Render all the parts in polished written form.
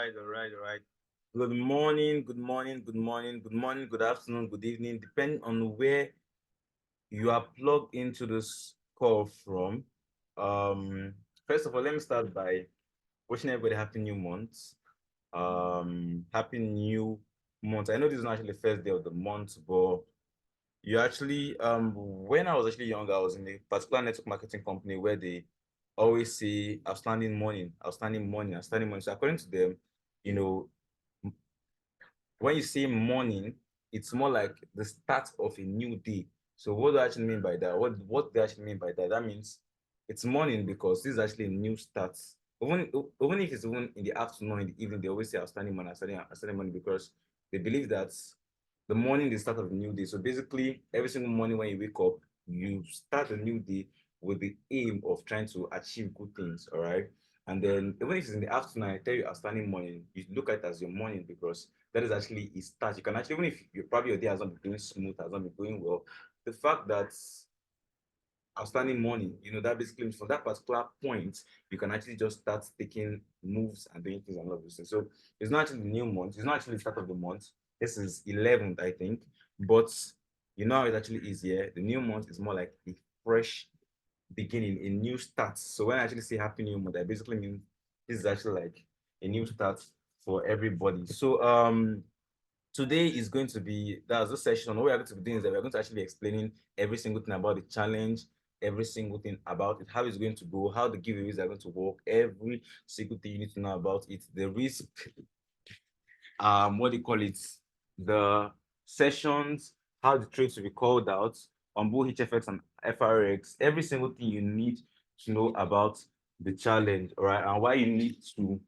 all right. Good morning, good morning, good morning, good morning, good afternoon, good evening, depending on where you are plugged into this call from. Um, First of all, let me start by wishing everybody happy new month. Happy new month. I know this is not actually the first day of the month, but you actually when I was actually younger, I was in a particular network marketing company where they always say outstanding morning, outstanding morning, outstanding morning. So according to them, you know, when you say morning, it's more like the start of a new day. So what do I actually mean by that? What do I actually mean by that? That means it's morning because this is actually a new start. Even if it's even in the afternoon, in the evening, they always say outstanding morning, outstanding morning because they believe that the morning is the start of a new day. So basically, every single morning when you wake up, you start a new day with the aim of trying to achieve good things. All right. And then even if it's in the afternoon, I tell you outstanding morning, you look at it as your morning because that is actually a start. You can actually, even if you probably your day has not been going smooth, has not been going well, the fact that outstanding morning, that basically means from that particular point, you can actually just start taking moves and doing things and all of those things. So it's not actually the new month, it's not actually the start of the month. This is 11th, I think. But you know how it actually is here. The new month is more like a fresh beginning, a new start. So when I actually say happy new month, I basically mean this is actually like a new start for everybody. So today is going to be that's the session. What we are going to be doing is that we're going to actually be explaining every single thing about the challenge, every single thing about it, how it's going to go, how the giveaways are going to work, every single thing you need to know about it, the risk, what do you call it, the sessions, how the trades will be called out on both HFX and FRX, every single thing you need to know about the challenge, all right, and why you need to,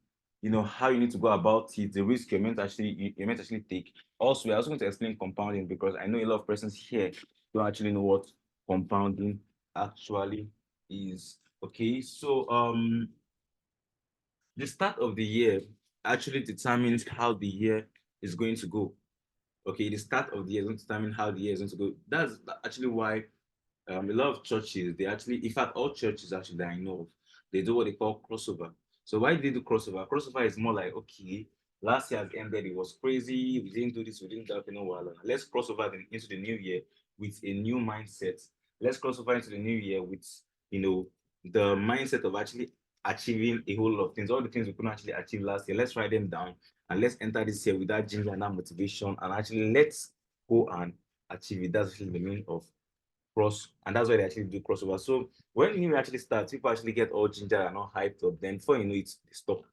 how you need to go about it, the risk you're meant to actually take. Also, we're also going to explain compounding because I know a lot of persons here don't actually know what compounding actually is. Okay, so the start of the year actually determines how the year is going to go. Okay, the start of the year is going to determine how the year is going to go. That's actually why a lot of churches, they actually, in fact, all churches actually that I know of, they do what they call crossover. So why do they do crossover? Crossover is more like, okay, last year has ended, it was crazy, we didn't do this, we didn't do that, let's cross over into the new year with a new mindset. Let's cross over into the new year with, the mindset of actually achieving a whole lot of things, all the things we couldn't actually achieve last year. Let's write them down and let's enter this year with that ginger and that motivation and actually let's go and achieve it. That's actually the meaning of and that's why they actually do crossover. So when you actually start, people actually get all ginger and all hyped up. Then before you know it, they stop.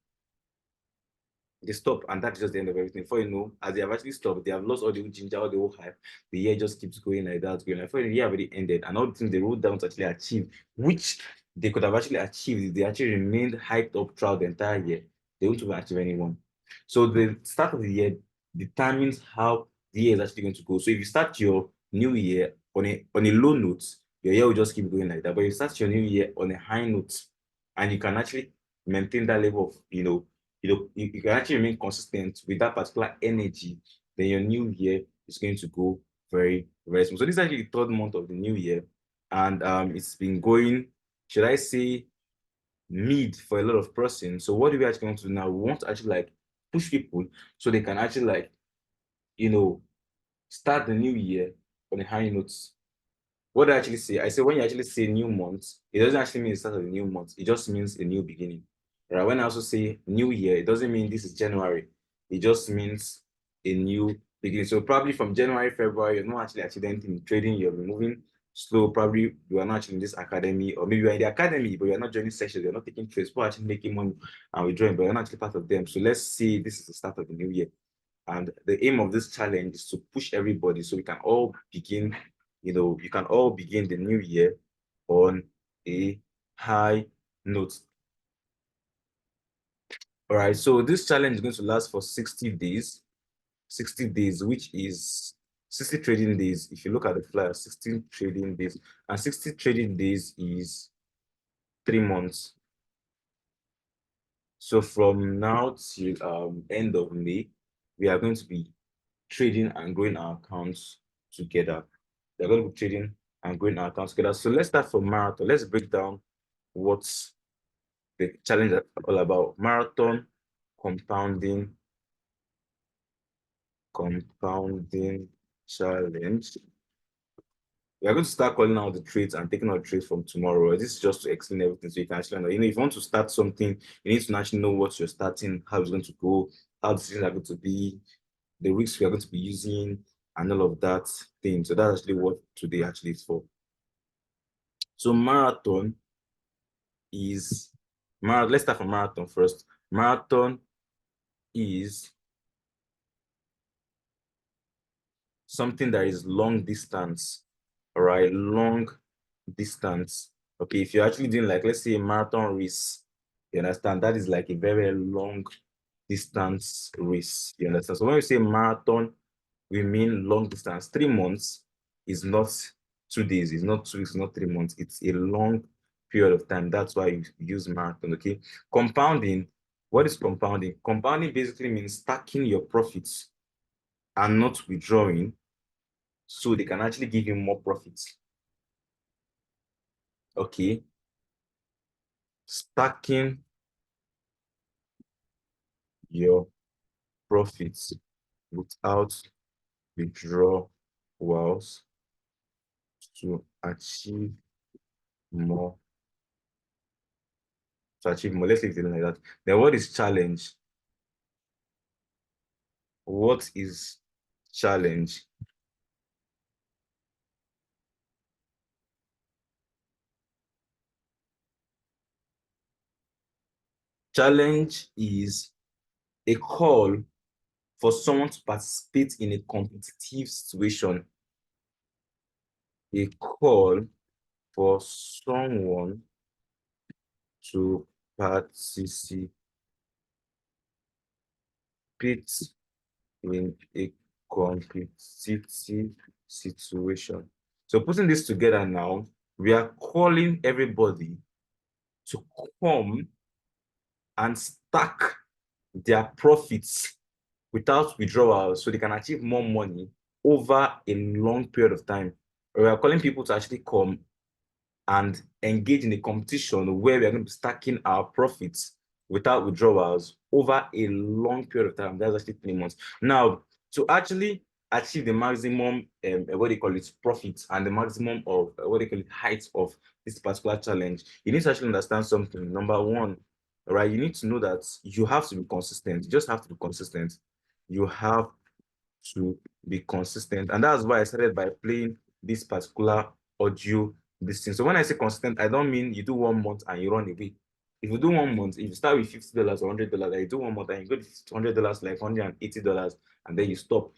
They stop, and that's just the end of everything. Before you know, as they have actually stopped, they have lost all the ginger, all the whole hype. The year just keeps going like that, going like before the year already ended, and all the things they wrote down to actually achieve, which they could have actually achieved if they actually remained hyped up throughout the entire year. They won't even achieve anyone. So the start of the year determines how the year is actually going to go. So if you start your new year on a low note, your year will just keep going like that. But if you start your new year on a high note, and you can actually maintain that level of you can actually remain consistent with that particular energy, then your new year is going to go very, very smooth. So this is actually the third month of the new year, and it's been going, should I say, mid for a lot of persons. So what do we actually want to do now? We want to actually like push people so they can actually like, start the new year on a high note. What do I actually say? I say when you actually say new month, it doesn't actually mean the start of a new month. It just means a new beginning. Right? When I also say new year, it doesn't mean this is January. It just means a new beginning. So probably from January, February, you're not actually achieving anything in trading. You're moving slow. Probably you are not actually in this academy, or maybe you're in the academy, but you're not joining sessions. You're not taking trades. People are actually making money and withdrawing, but you're not actually part of them. So let's say this is the start of the new year. And the aim of this challenge is to push everybody so we can all begin, you can all begin the new year on a high note. All right, so this challenge is going to last for 60 days, which is 60 trading days. If you look at the flyer, 16 trading days, and 60 trading days is 3 months. So from now till end of May, we are going to be trading and growing our accounts together. They're going to be trading and growing our accounts together. So let's start from marathon. Let's break down what's the challenge is all about. Marathon compounding challenge. We are going to start calling out the trades and taking out trades from tomorrow. This is just to explain everything so you can actually know. If you want to start something, you need to actually know what you're starting, how it's going to go, how decisions are going to be, the risks we are going to be using, and all of that thing. So that's actually what today actually is for. So marathon is let's start from marathon first. Marathon is something that is long distance, all right? Long distance. Okay, if you're actually doing like, let's say a marathon race, you understand, that is like a very long distance race, you understand? So when we say marathon, we mean long distance. 3 months is not 2 days, it's not 2 weeks, it's not 3 months, it's a long period of time. That's why you use marathon, okay? Compounding, what is compounding? Compounding basically means stacking your profits and not withdrawing, so they can actually give you more profits. Okay, stacking your profits without withdrawals to achieve more. Let's leave it like that. Then what is challenge? What is challenge? Challenge is a call for someone to participate in a competitive situation. A call for someone to participate in a competitive situation. So putting this together now, we are calling everybody to come and stack their profits without withdrawal so they can achieve more money over a long period of time. We are calling people to actually come and engage in a competition where we are going to be stacking our profits without withdrawals over a long period of time. That's actually 3 months. Now, to actually achieve the maximum, what they call it, profits and the maximum of what they call it, height of this particular challenge, you need to actually understand something. Number one, right? You need to know that you have to be consistent. You just have to be consistent. You have to be consistent. And that's why I started by playing this particular audio this thing. So when I say consistent, I don't mean you do 1 month and you run away. If you do 1 month, if you start with $50 or $100, and you do 1 month and you go to $100, like $180, and then you stop,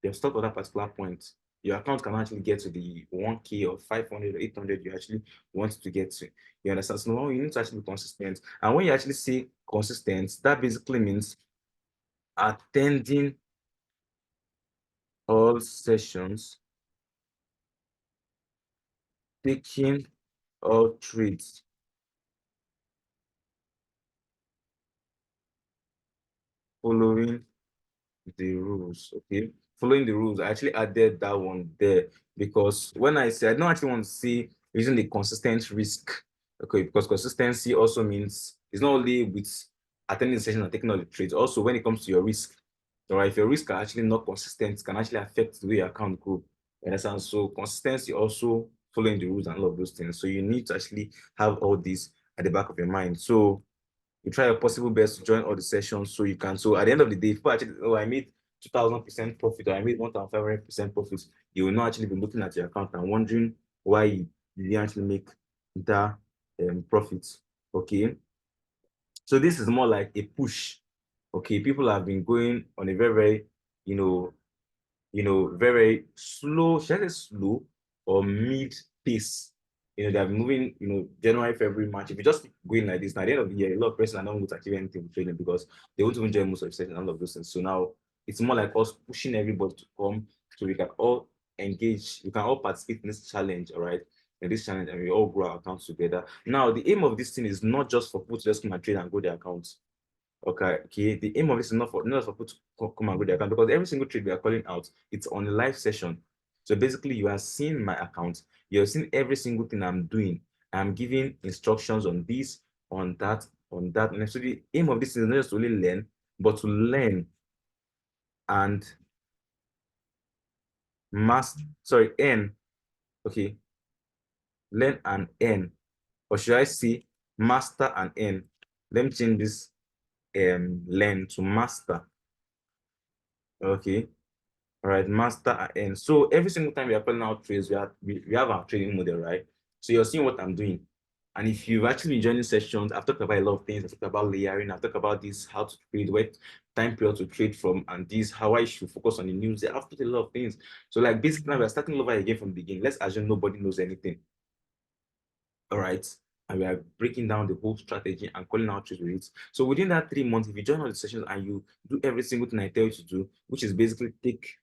you've stopped at that particular point. Your account can actually get to the 1K or 500 or 800 you actually want to get to. You understand? So now you need to actually be consistent. And when you actually say consistent, that basically means attending all sessions, taking all trades, following the rules. Okay, following the rules. I actually added that one there because when I say, I don't actually want to say using the consistent risk. Okay, because consistency also means it's not only with attending the session and taking all the trades, also when it comes to your risk. All right, if your risk are actually not consistent, it can actually affect the way your account grow. You understand? So consistency also following the rules and all of those things. So you need to actually have all this at the back of your mind. So you try your possible best to join all the sessions so you can. So at the end of the day, if actually, oh, I made 2,000% profit or I made 1,500% profit, you will not actually be looking at your account and wondering why you didn't actually make that profit. Okay. So this is more like a push. Okay. People have been going on a very, very, you know, very slow, should I say slow or mid pace. They're moving, January, February, March. If you just keep going like this, now at the end of the year, a lot of persons are not going to achieve anything with trading because they won't even join most of the sessions and all of those things. So now it's more like us pushing everybody to come so we can all engage, we can all participate in this challenge, all right? In this challenge, and we all grow our accounts together. Now, the aim of this thing is not just for people to just come and trade and grow their accounts. Okay. The aim of this is not for people to come and go their account because every single trade we are calling out, it's on a live session. So basically, you are seeing my account, you're seeing every single thing I'm doing. I'm giving instructions on this, on that, on that. And so the aim of this is not just to only learn, but to learn and earn. Okay, learn and earn. Or should I say master and earn? Let me change this learn to master. Okay. All right, master and earn. So every single time we are putting out trades, we have our trading model, right? So you're seeing what I'm doing. And if you've actually been joining sessions, I've talked about a lot of things. I've talked about layering. I've talked about this, how to trade, what time period to trade from, and this, how I should focus on the news. I've put a lot of things. So like basically now we're starting over again from the beginning. Let's assume nobody knows anything. All right. And we are breaking down the whole strategy and calling out trades with it. So within that 3 months, if you join all the sessions and you do every single thing I tell you to do, which is basically take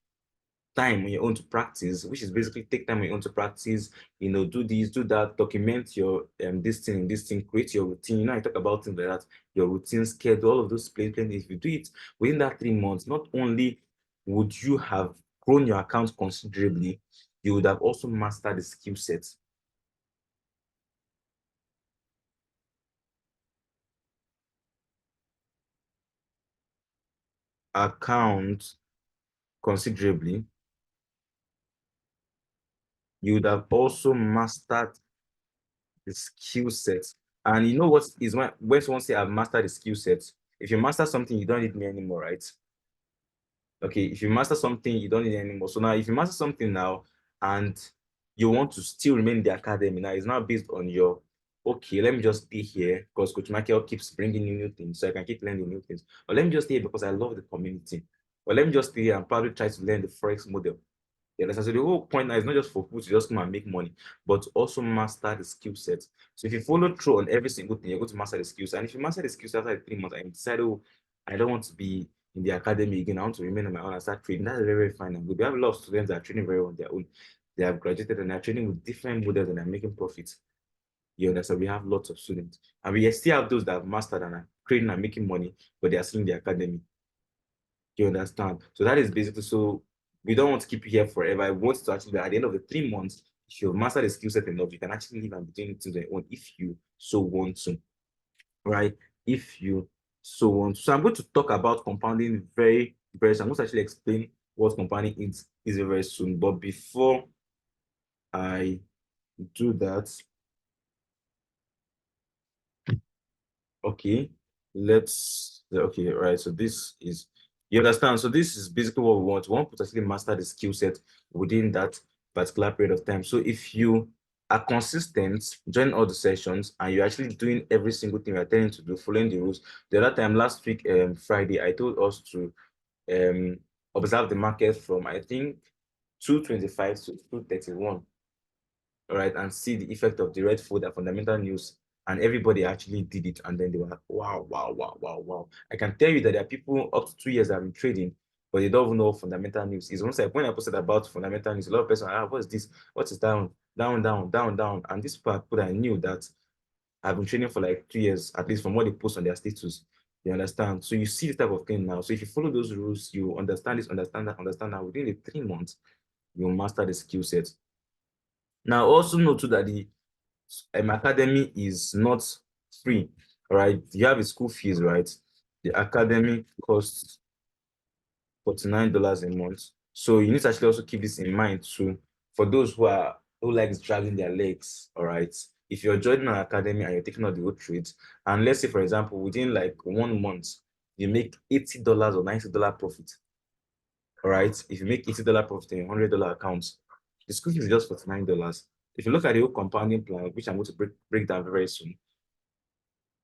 time on your own to practice, which is basically take time on your own to practice, do this, do that, document your this thing, create your routine. I talk about things like that, your routine, schedule, all of those plans. If you do it within that 3 months, not only would you have grown your account considerably, you would have also mastered the skill set. Account considerably, you would have also mastered the skill set. And you know what is when someone say I've mastered the skill set, if you master something, you don't need me anymore, right? Okay, if you master something, you don't need anymore. So now if you master something now and you want to still remain in the academy, now it's now based on your, okay, let me just stay here because Coach Michael keeps bringing new things, so I can keep learning new things. Or let me just stay here because I love the community. Or let me just stay here and probably try to learn the Forex model. You understand? So the whole point now is not just for people to just come and make money, but also master the skill set. So if you follow through on every single thing, you're going to master the skills. And if you master the skills after 3 months and you decide, oh, I don't want to be in the academy again, I want to remain on my own and start trading, that's very, very fine and good. We have a lot of students that are trading very well on their own. They have graduated and they're trading with different models and they're making profits. You understand? We have lots of students. And we still have those that have mastered and are trading and making money, but they are still in the academy. You understand? So that is basically, so we don't want to keep you here forever. I want to actually, at the end of the 3 months, if you've mastered the skill set enough, you can actually live and be doing things on your own if you so want to, right? If you so want to. So I'm going to talk about compounding very, very soon. I'm going to actually explain what compounding is very soon. But before I do that, okay, okay, right. So this is, you understand? So this is basically what we want. We want to actually master the skill set within that particular period of time. So if you are consistent, join all the sessions, and you're actually doing every single thing we're telling you to do, following the rules. The other time, last week, Friday, I told us to observe the market from, I think, 225 to 231. All right, and see the effect of the red folder fundamental news. And everybody actually did it. And then they were like, wow, wow, wow, wow, wow. I can tell you that there are people up to 2 years that have been trading, but they don't even know fundamental news. It's almost like when I posted about fundamental news, a lot of people are, what is this? What is down, down, down, down, down? And this people I knew that have been trading for like 2 years, at least from what they post on their status. You understand? So you see this type of thing now. So if you follow those rules, you understand this, understand that, understand that, within the 3 months, you'll master the skill set. Now, also note too that the academy is not free. All right, you have a school fees, right? The academy costs $49 a month. So you need to actually also keep this in mind too, for those who likes dragging their legs. All right, if you're joining an academy and you're taking out the whole trades, and let's say for example within like 1 month you make $80 or $90 profit. All right, if you make $80 profit in a $100 account, the school fees is just $49. If you look at the whole compounding plan, which I'm going to break down very soon,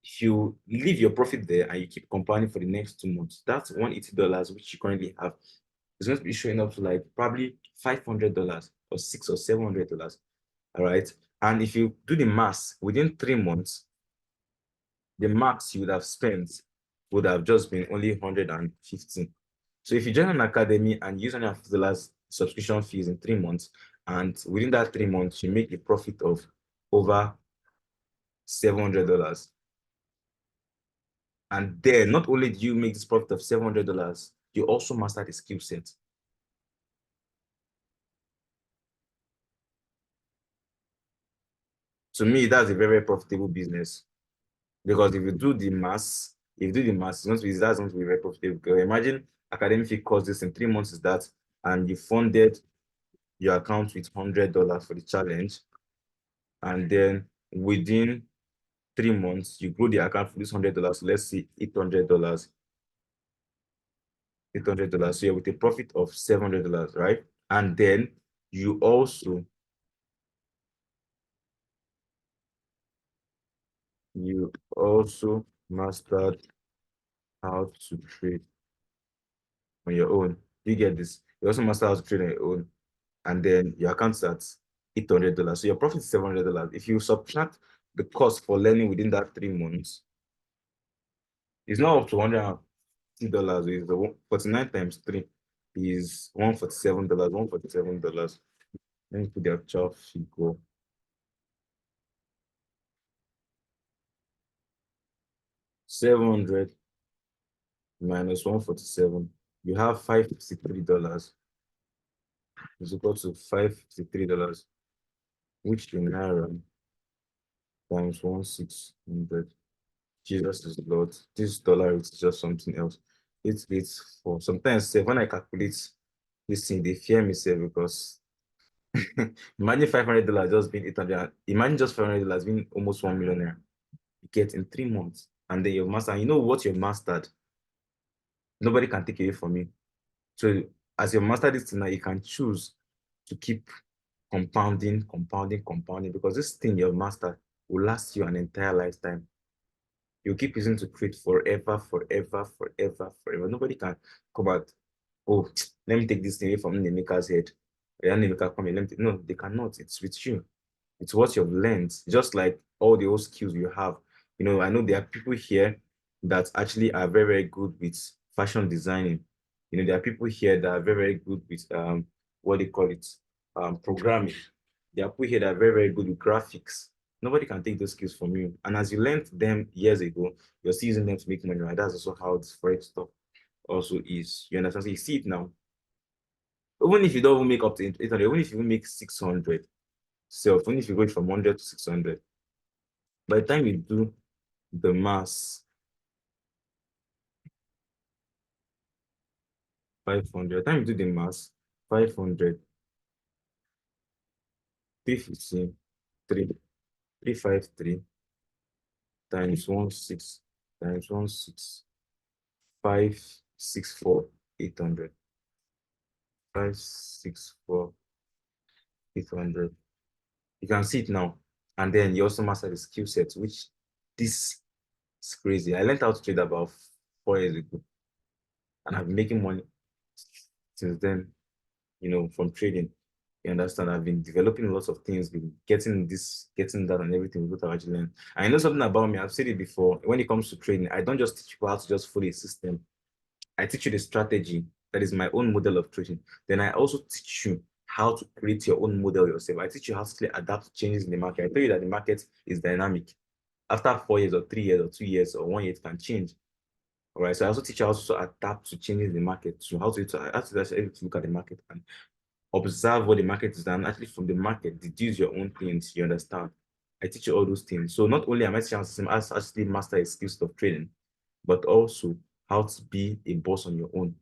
if you leave your profit there and you keep compounding for the next 2 months, that's $180 which you currently have. It's going to be showing up to like probably $500 or $600 or $700. All right. And if you do the math within 3 months, the max you would have spent would have just been only 150. So if you join an academy and use $150 subscription fees in 3 months, and within that 3 months, you make a profit of over $700. And then not only do you make this profit of $700, you also master the skill set. To me, that's a very, very profitable business. Because if you do the maths, it's going to be that's going to be very profitable. Because imagine academic fee cost this in 3 months is that, and you funded your account with $100 for the challenge, and then within 3 months you grow the account for this $100. So let's say $800, $800. So you're with a profit of $700, right? And then you also mastered how to trade on your own. You get this. You also master how to trade on your own, and then your account's at $800. So your profit is $700. If you subtract the cost for learning within that 3 months, it's not up to $150. Is the 49 times 3 is $147. $147. Let me put the actual figure. 700 minus 147. You have $553. Is equal to $553, which in Naira times 1,600. Jesus is Lord. This dollar is just something else. It's for sometimes when I calculate this thing, they fear me say because imagine $500 just being 800. Imagine just $500 being almost 1 million naira. You get in 3 months, and then your master. And you know what you've mastered. Nobody can take it away from you. So as you master this thing now, you can choose to keep compounding, because this thing you've mastered will last you an entire lifetime. You keep using to create forever. Nobody can come out, oh, let me take this thing away from the maker's head. No, they cannot. It's with you. It's what you've learned. Just like all the old skills you have. I know there are people here that actually are very, very good with fashion designing. There are people here that are very, very good with what they call it, programming. There are people here that are very, very good with graphics. Nobody can take those skills from you. And as you learned them years ago, you're still using them to make money, right? That's also how this forex stuff also is. You understand? So you see it now. Even if you don't even make up to 800, even if you make 600, so even if you go from 100 to 600, by the time you do the mass, 500, by the time you do the mass, 500, 315, 353 times 16 times 16564 800. 564 800. You can see it now. And then you also master the skill set, which this is crazy. I learned how to trade about 4 years ago, and I've been making money since then, from trading. You understand? I've been developing lots of things, been getting this, getting that, and everything without actually learn. I know something about me. I've said it before. When it comes to trading, I don't just teach people how to just follow a system. I teach you the strategy. That is my own model of trading. Then I also teach you how to create your own model yourself. I teach you how to adapt to changes in the market. I tell you that the market is dynamic. After 4 years or 3 years or 2 years or 1 year, it can change. All right. So I also teach you how to adapt to changes in the market, to how to actually look at the market and observe what the market is done. Actually, from the market, deduce your own things. You understand? I teach you all those things. So not only am I teaching system as actually master a skills of trading, but also how to be a boss on your own.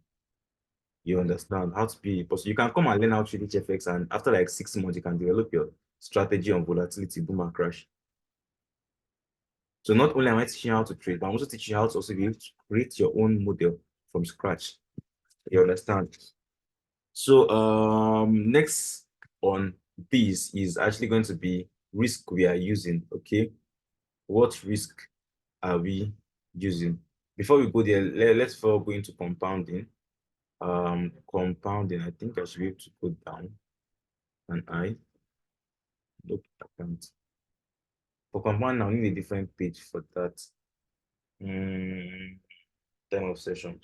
You understand how to be a boss. You can come and learn how to trade HFX, and after like 6 months, you can develop your strategy on volatility, boom and crash. So not only am I teaching you how to trade, but I'm also teaching you how to also be able to create your own model from scratch. You understand? So next on this is actually going to be risk we are using. Okay, what risk are we using? Before we go there, let's first go into compounding. Compounding, I think I should be able to go down. And I look, I can't. For compounding, I'll need a different page for that. Time of session.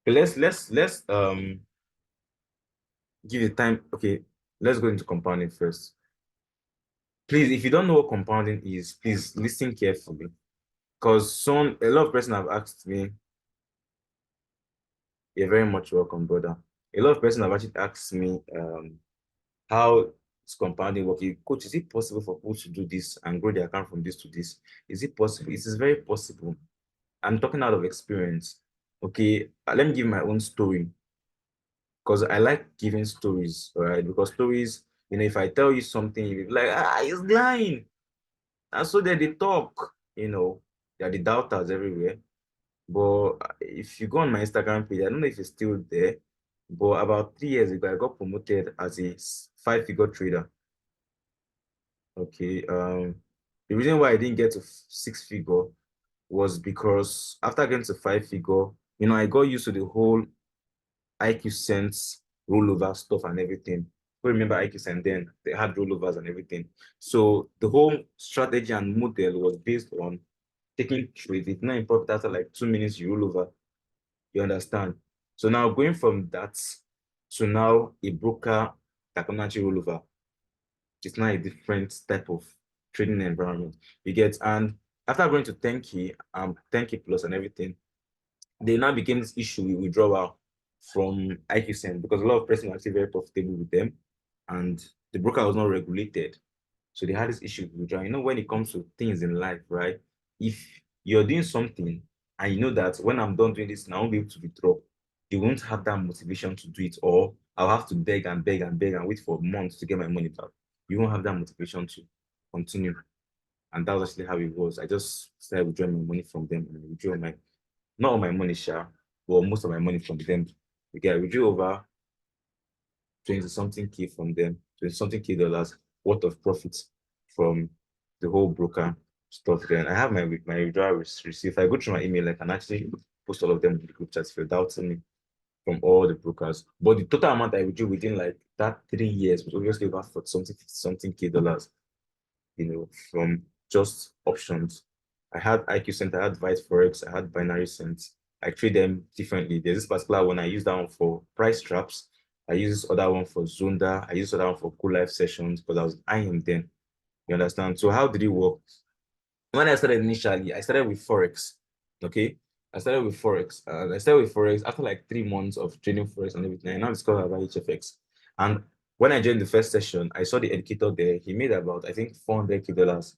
Okay, let's give it time. Okay, let's go into compounding first. Please, if you don't know what compounding is, please listen carefully. Because a lot of person have asked me, you're very much welcome, brother. A lot of person have actually asked me how it's compounding work. Coach, is it possible for people to do this and grow their account from this to this? Is it possible? It is very possible. I'm talking out of experience. Okay, let me give my own story because I like giving stories, right? Because stories, if I tell you something, you'll be like, he's lying. And so then they talk, there are the doubters everywhere. But if you go on my Instagram page, I don't know if it's still there, but about 3 years ago, I got promoted as a five-figure trader. Okay. The reason why I didn't get to six-figure was because after getting to five-figure, I got used to the whole IQ Sense rollover stuff and everything. I remember IQ Sense then, they had rollovers and everything. So the whole strategy and model was based on taking trades. It's not in profit after like 2 minutes, you roll over. You understand? So now going from that to now a broker that can actually roll over, it's now a different type of trading environment. You get, and after going to 10K, 10K plus and everything, they now became this issue with withdrawal from IQSEN because a lot of persons were actually very profitable with them, and the broker was not regulated. So they had this issue with withdrawal. When it comes to things in life, right? If you're doing something and you know that when I'm done doing this, now I won't be able to withdraw, you won't have that motivation to do it, or I'll have to beg and beg and beg and wait for months to get my money back. You won't have that motivation to continue. And that was actually how it was. I just started withdrawing my money from them and I withdrew not all my money, share, but most of my money from them. I withdrew over 20 something K from them, 20 something K dollars worth of profits from the whole broker stuff. Then I have my withdrawal receipt. If I go through my email, I can actually post all of them in the group chat if you're doubting me from all the brokers. But the total amount I withdrew within like that 3 years was obviously over for something 50 something K dollars, from just options. I had IQ Center, I had Vice Forex, I had Binary Sense. I trade them differently. There's this particular one, I use that one for price traps. I use this other one for Zonda. I use this other one for cool life sessions because I was eyeing them. You understand? So how did it work? When I started initially, I started with Forex. Okay. I started with Forex after like 3 months of trading Forex and everything. I now discovered about HFX. And when I joined the first session, I saw the educator there. He made about, I think, $400K.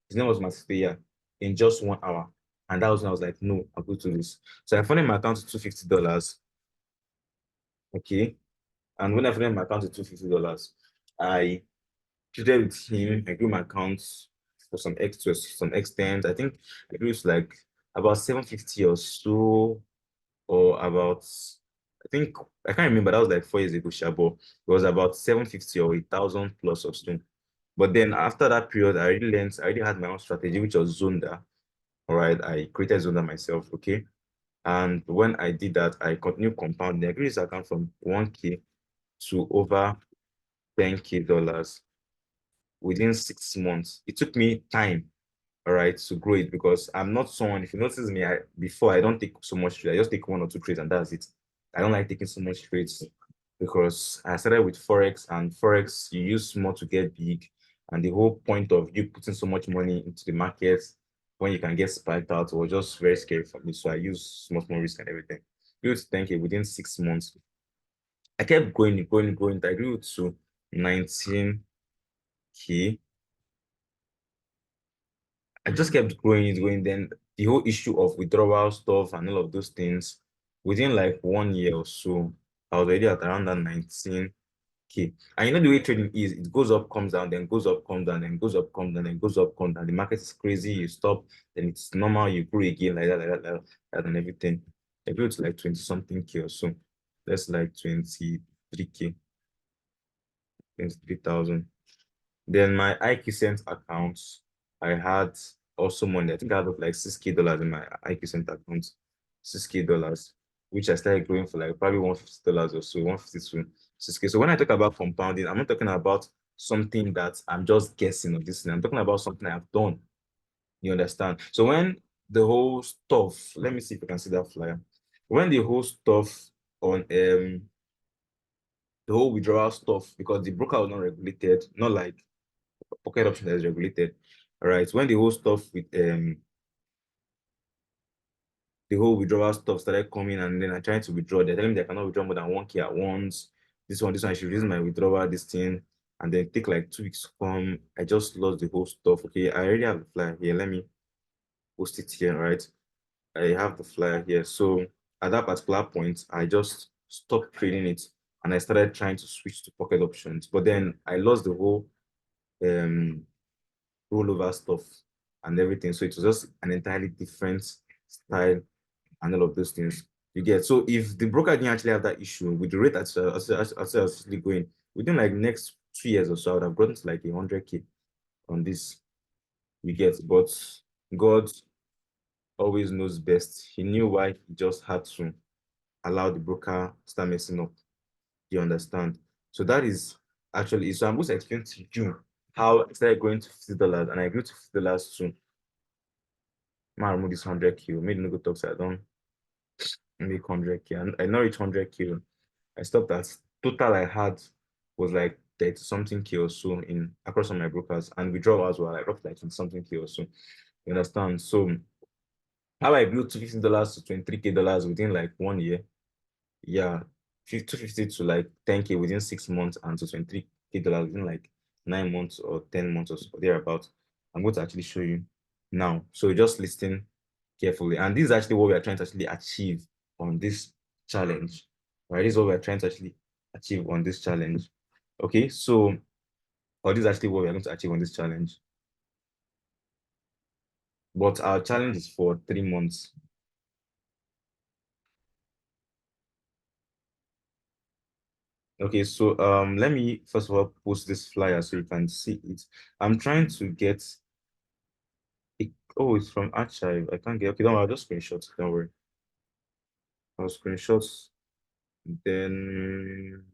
His name was Masfiya in just 1 hour. And that was when I was like, no, I'll go to this. So I funded my account to $250. Okay. And when I funded my account to $250, I traded with him. I grew my account for some extent. I think I grew to like about 750 or so, or about, I think, I can't remember, that was like 4 years ago, Shabo. It was about 750 or 1,000 plus of stone. But then after that period, I already had my own strategy, which was Zonda. All right, I created Zonda myself, okay? And when I did that, I continued compounding. I grew this account from 1K to over 10K dollars within 6 months. It took me time, all right, to grow it because I'm not someone, if you notice me, before I don't take so much trade. I just take 1 or 2 trades and that's it. I don't like taking so much trades because I started with Forex, and Forex, you use small to get big. And the whole point of you putting so much money into the market when you can get spiked out was just very scary for me. So I use small risk and everything. Grew to 10K within 6 months. I kept going. I grew to 19K. I just kept going. Then the whole issue of withdrawal stuff and all of those things, within like 1 year or so, I was already at around that 19K. And the way trading is, it goes up, comes down, then goes up, comes down, then goes up, comes down, then goes up, comes down. The market is crazy, you stop, then it's normal, you grow again, like that, and everything. I grew to like 20 something K or so. That's like 23K, 23,000. Then my IQ Cent accounts, I had also money. I think I had like $6K in my IQ Cent account, $6K, which I started growing for like probably $150 or so, 150 to 6K. So when I talk about compounding, I'm not talking about something that I'm just guessing or this thing. I'm talking about something I've done. You understand? So when the whole stuff, let me see if I can see that flyer. When the whole stuff on the whole withdrawal stuff, because the broker was not regulated, not like pocket option that is regulated. All right. When the whole stuff with the whole withdrawal stuff started coming, and then I tried to withdraw, they're telling me they cannot withdraw more than 1K at once. This one, I should use my withdrawal, this thing. and then take like 2 weeks to come. I just lost the whole stuff. Okay, I already have the flyer here. Let me post it here, right? I have the flyer here. So at that particular point, I just stopped trading it and I started trying to switch to pocket options. But then I lost the whole um rollover stuff and everything. So it was just an entirely different style and all of those things. You get, so if the broker didn't actually have that issue with the rate that's actually going within like next 2 years or so, I would have gotten to like 100K on this. You get, but God always knows best. He knew why he just had to allow the broker start messing up. You understand? So that is actually, so I'm going to explain to you how I started going to $50 and I grew to $50 soon. Man, remove this 100K. Maybe no good talk, so I don't make 100K. And I know it's 100K. I stopped at total I had was like 30 something K or so in across on my brokers, and withdrawals were like roughly like 20 something K or so. You understand? So how I grew to $50 to $23K within like 1 year. Yeah, 250 to like 10K within 6 months and to $23K within like 9 months or 10 months or so thereabout. I'm going to actually show you now. So just listen carefully. And this is actually what we are trying to actually achieve on this challenge. Right? This is what we are trying to actually achieve on this challenge. Okay, so or this is actually what we are going to achieve on this challenge. But our challenge is for 3 months. Okay, so let me first of all post this flyer so you can see it. I'm trying to get it. Oh, it's from archive. I can't get. Okay, don't worry, I'll just screenshot. Don't worry. I'll screenshot. Then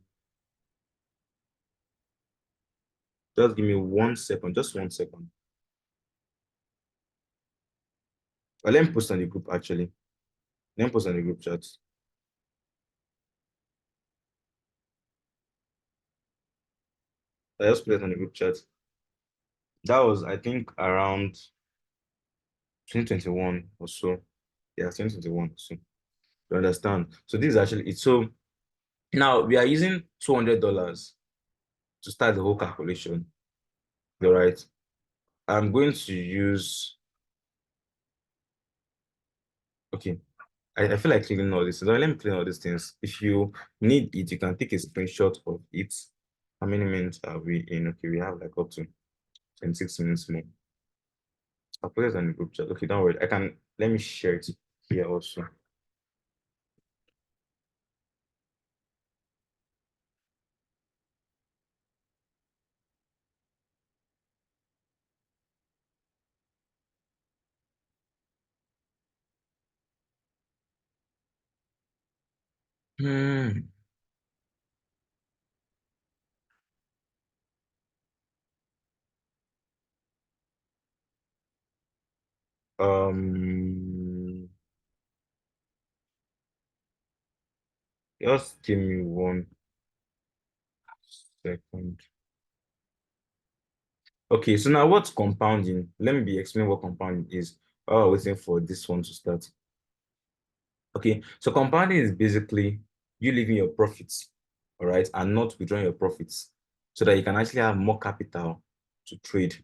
just give me 1 second. Just 1 second. Let me post on the group actually. Let me post on the group chat. I just put it on the group chat. That was, I think, around 2021 or so. Yeah, 2021. So you understand. So this is actually it. So now we are using $200 to start the whole calculation. All right. I'm going to use, okay. I feel like cleaning all this. So let me clean all these things. If you need it, you can take a screenshot of it. How many minutes are we in? Okay, we have like up to 26 minutes more. I'll put it on the group chat. Okay, don't worry. I can, let me share it here also. Hmm. Um, just give me 1 second. Okay, so now what's compounding? Let me be explain what compounding is. Oh, waiting for this one to start. Okay, so compounding is basically you leaving your profits, all right, and not withdrawing your profits so that you can actually have more capital to trade.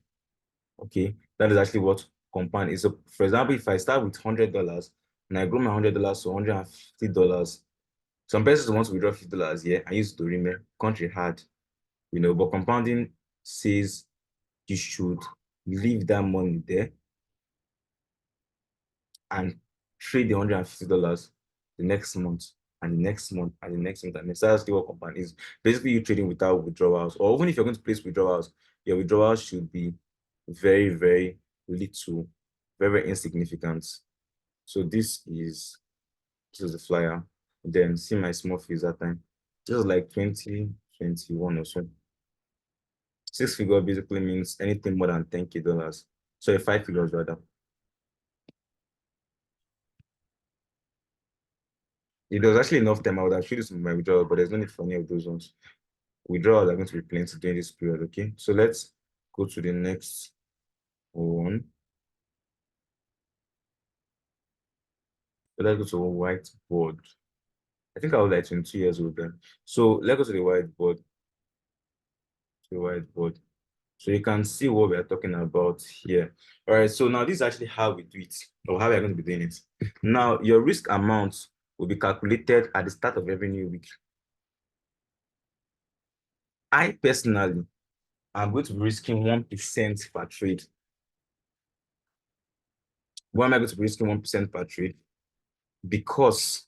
Okay, that is actually what compound is. So, for example, if I start with $100 and I grow my $100 to $150, some persons want to withdraw $50 here. I use to remember country hard, but compounding says you should leave that money there and trade the $150 the next month and the next month and the next month. And that's actually what compound is. Basically, you trading without withdrawals, or even if you're going to place withdrawals, your withdrawals should be very, very little, very, very insignificant. So this is the flyer. Then see my small fees that time. This is like 2021 or so. Six figure basically means anything more than $10K. So 5 figures rather. If there was actually enough time, I would have showed you some of my withdrawals, but there's no need for any of those ones. Withdrawals are going to be plenty during this period, okay? So let's go to the next one. So let's go to a whiteboard. I think I was like 22 years old then. So let's go to the whiteboard. to the whiteboard. So you can see what we are talking about here. All right, so now this is actually how we do it, or how we are going to be doing it. Now, your risk amount will be calculated at the start of every new week. I personally am going to be risking 1% per trade. Why am I going to be risking 1% per trade? Because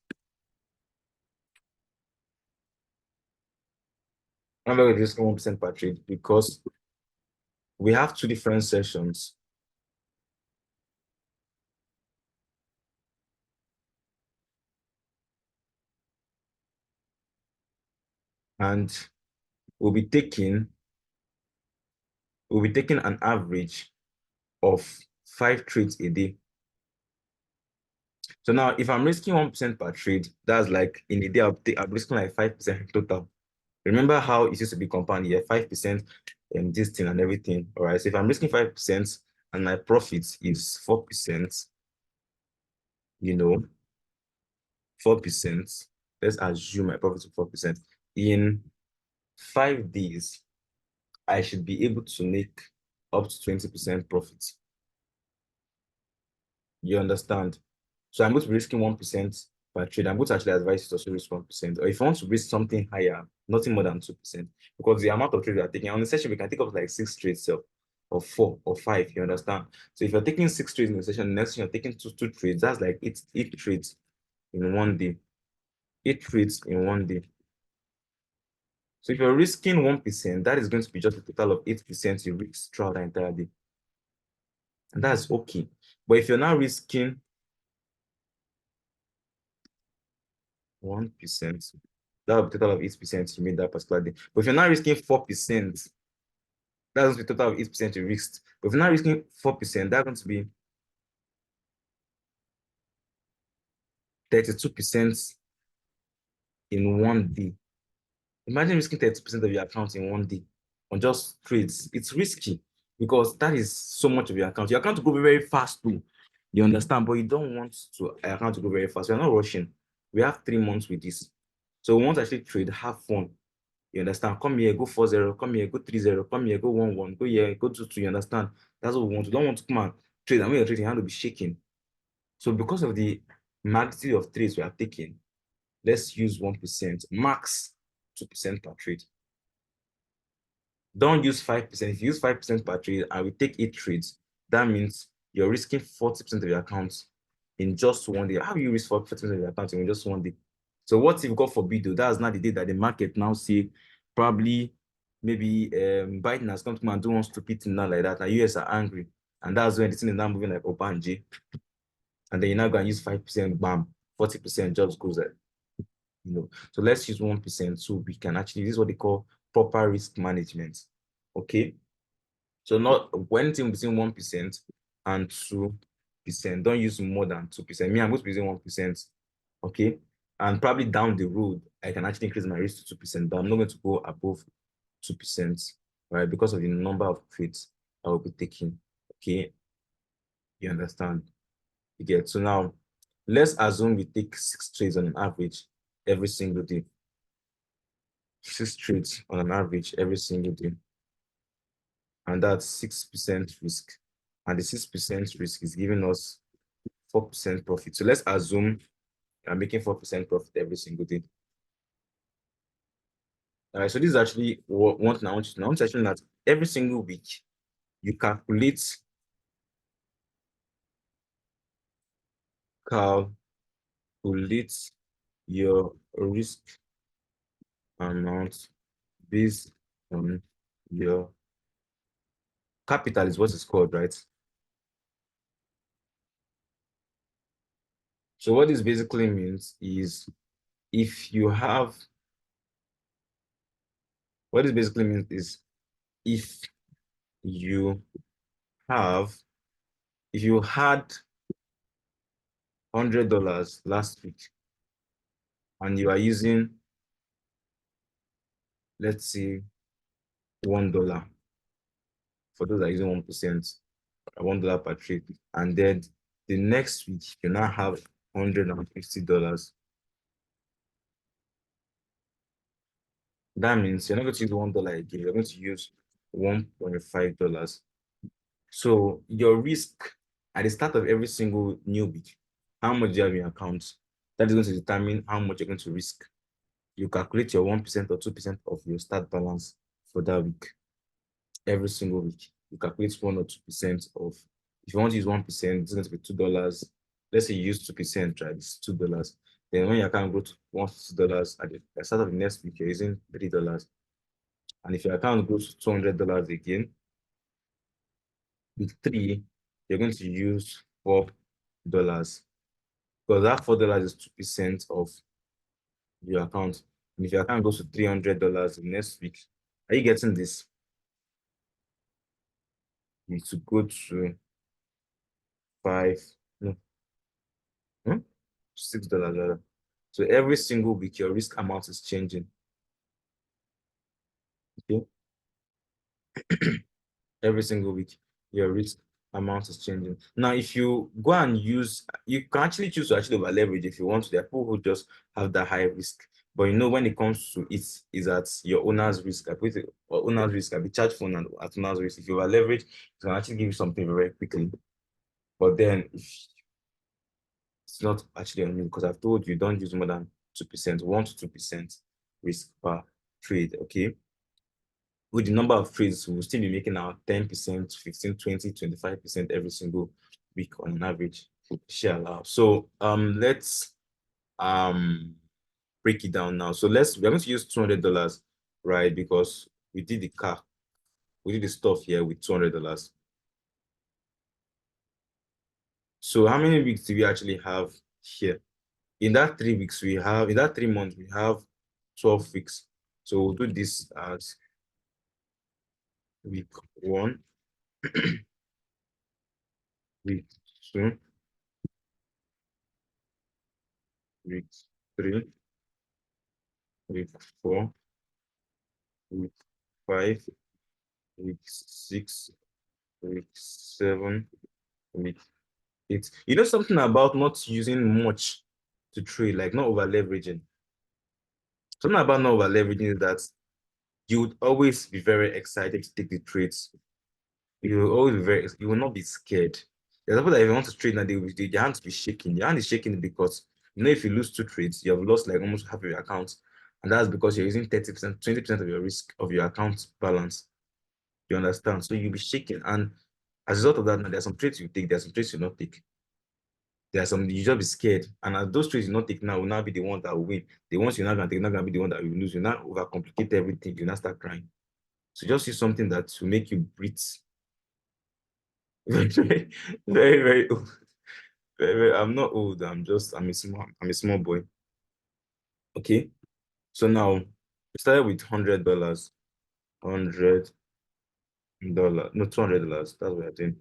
I'm going to be risking 1% per trade because we have two different sessions. And we'll be taking an average of 5 trades a day. So now, if I'm risking 1% per trade, that's like in a day, I'm risking like 5% total. Remember how it used to be compound here, 5% and this thing and everything. All right. So if I'm risking 5% and my profit is 4%, you know, 4%, let's assume my profit is 4%. In 5 days, I should be able to make up to 20% profit. You understand? So I'm going to be risking 1% per trade. I'm going to actually advise you to also risk 1%. Or if you want to risk something higher, nothing more than 2%. Because the amount of trades we are taking on the session, we can take up like 6 trades, so, or 4 or 5. You understand? So if you're taking 6 trades in the session, the next you're taking two trades, that's like eight trades in one day. 8 trades in one day. So if you're risking 1%, that is going to be just a total of 8% you risk throughout the entire day. And that's okay. But if you're now risking 1%, that will be a total of 8% you made that particular day. But if you're not risking 4%, that's the total of 8% you risked. But if you're not risking 4%, that's going to be 32% in one day. Imagine risking 30% of your account in one day on just trades. It's risky because that is so much of your account. Your account to go very fast too. You understand? But you don't want your account to go very fast. We're not rushing. We have 3 months with this. So we want to actually trade, have fun. You understand? Come here, go 4-0, come here, go 3-0, come here, go 1-1, go here, go 2-2, you understand? That's what we want. We don't want to come and trade. And when you're trading, your hand will be shaking. So because of the magnitude of trades we are taking, let's use 1%, max 2% per trade. Don't use 5%. If you use 5% per trade and we take 8 trades, that means you're risking 40% of your account in just one day. How do you risk 40% of your account in just one day? So what if, God forbid, though, that's not the day that the market now say probably maybe Biden has come to come and do one stupid thing now like that, and US are angry, and that's when the thing is now moving like Obanji, and then you're now going to use 5%, bam, 40% jobs goes there. So let's use 1% so we can actually, this is what they call proper risk management. Okay. So not anything between 1% and 2%. Don't use more than 2%. Me, I'm going to be using 1%. Okay. And probably down the road, I can actually increase my risk to 2%, but I'm not going to go above 2%, right? Because of the number of trades I will be taking. Okay. You understand? You get. So now let's assume we take 6 trades on an average every single day. 6 trades on an average every single day. And that's 6% risk. And the 6% risk is giving us 4% profit. So let's assume I'm making 4% profit every single day. All right, so this is actually one thing I want you to know. I want to actually that every single week you calculate your risk amount based on your capital is what it's called, right? So what this basically means is if you have, what this basically means is if you have, if you had $100 last week and you are using, let's say, $1 for those that are using 1%, $1 per trade, and then the next week you now have $150. That means you're not going to use $1 again. You're going to use $1.5. So your risk at the start of every single new week, how much you have in your account, that is going to determine how much you're going to risk. You calculate your 1% or 2% of your start balance for that week. Every single week, you calculate 1 or 2% of. If you want to use 1%, it's going to be $2. Let's say you use 2%, right? It's $2. Then when your account go to $150 at the start of the next week, you're using $3. And if your account goes to $200 again, with 3, you're going to use $4. Because that $4 is 2% of your account. And if your account goes to $300 next week, are you getting this? You need to go to 5, no, $6 rather. So every single week, your risk amount is changing. Okay. Every single week, your risk amount is changing. Now, if you go and use, you can actually choose to actually over leverage if you want to. There are people who just have that high risk. But you know, when it comes to it, is at your owner's risk. I put it, or owner's risk, I be charged for at owner's risk. If you over leverage, it can actually give you something very quickly. But then if it's not actually on you, because I've told you don't use more than 2%, 1 to 2% risk per trade. Okay. With the number of trades, we'll still be making our 10%, 15, 20, 25% every single week on an average. Inshallah. So let's break it down now. So we're going to use $200, right? Because we did the stuff here with $200. So how many weeks do we actually have here? In that 3 weeks, in that 3 months, we have 12 weeks. So we'll do this as week 1, week 2, week 3, week 4, week 5, week 6, week 7, week 8. You know something about not using much to trade, like not over leveraging. Something about not over leveraging is that you would always be very excited to take the trades. You will always be you will not be scared. The example that if you want to trade now, your hands be shaking. Your hand is shaking because you know if you lose 2 trades, you have lost like almost half of your account. And that's because you're using 30%, 20% of your risk of your account balance. You understand? So you'll be shaking. And as a result of that, now there are some trades you take, there are some trades you not take. There are some you just be scared. And as those trades you not take now will not be the one that will win. The ones you're not gonna take, not gonna be the one that will lose. You not overcomplicate everything, you not start crying. So just use something that will make you breathe. Very, very, very old. I'm not old, I'm a small boy. Okay. So now we started with $100. $100, no, $200. That's what I think.